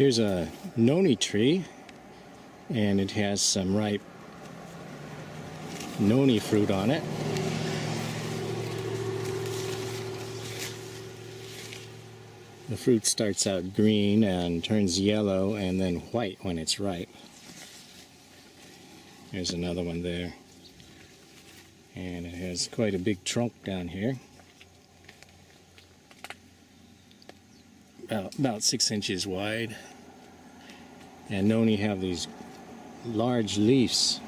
Here's a noni tree, and it has some ripe noni fruit on it. The fruit starts out green and turns yellow and then white when it's ripe. There's another one there. And it has quite a big trunk down here. About 6 inches wide. And noni have these large leaves.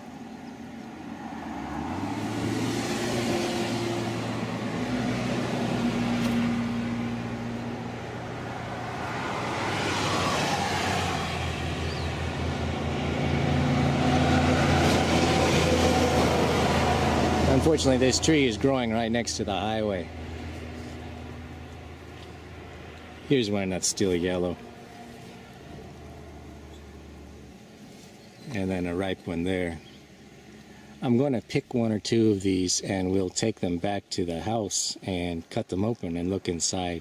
Unfortunately, this tree is growing right next to the highway. Here's one that's still yellow. And then a ripe one there. I'm going to pick one or two of these and we'll take them back to the house and cut them open and look inside.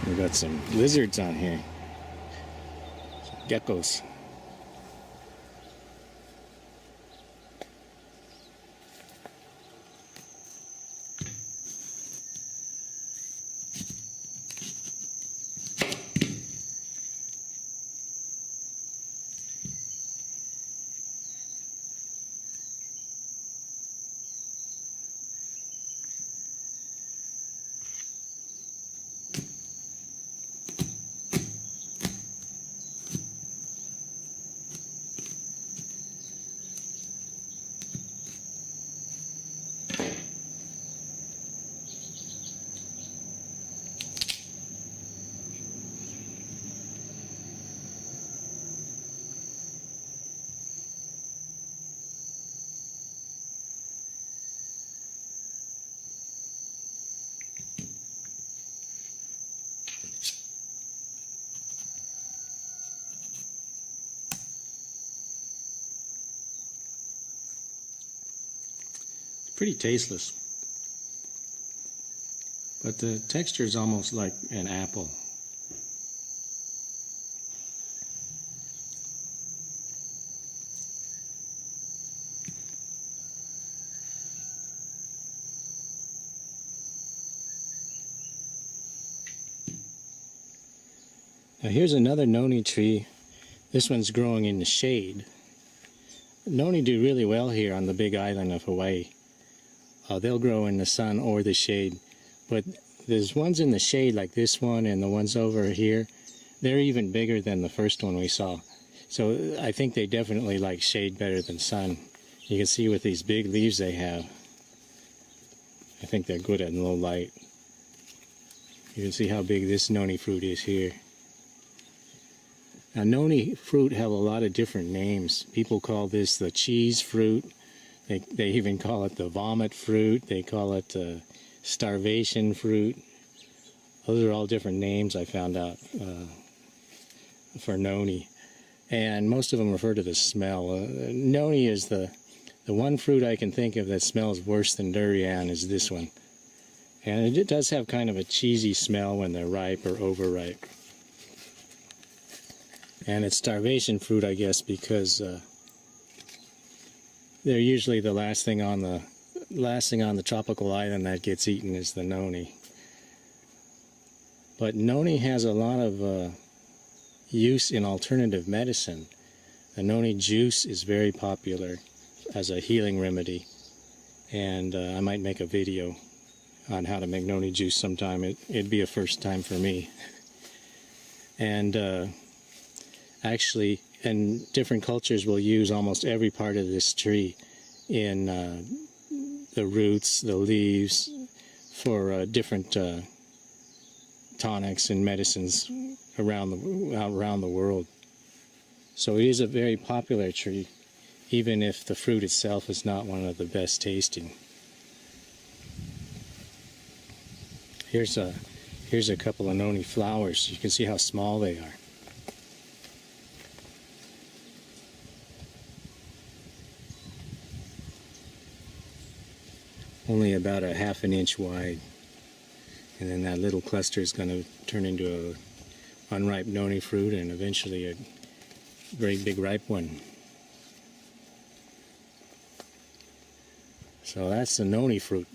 We've got some lizards on here, some geckos. Pretty tasteless, but the texture is almost like an apple. Now here's another noni tree. This one's growing in the shade. Noni do really well here on the big island of Hawaii. They'll grow in the sun or the shade, but there's ones in the shade like this one and the ones over here. They're even bigger than the first one we saw. So I think they definitely like shade better than sun. You can see with these big leaves they have. I think they're good at low light. You can see how big this noni fruit is here. Now noni fruit have a lot of different names. People call this the cheese fruit. They even call it the vomit fruit. They call it starvation fruit. Those are all different names I found out for noni. And most of them refer to the smell. Noni is the one fruit I can think of that smells worse than durian is this one. And it does have kind of a cheesy smell when they're ripe or overripe. And it's starvation fruit, I guess, because they're usually the last thing on the tropical island that gets eaten is the noni. But noni has a lot of use in alternative medicine. The noni juice is very popular as a healing remedy, and I might make a video on how to make noni juice sometime. It'd be a first time for me. And actually, and different cultures will use almost every part of this tree in the roots, the leaves, for different tonics and medicines around the world. So it is a very popular tree, even if the fruit itself is not one of the best tasting. Here's a couple of noni flowers. You can see how small they are. Only about a half an inch wide. And then that little cluster is going to turn into a unripe noni fruit and eventually a great big ripe one. So that's the noni fruit.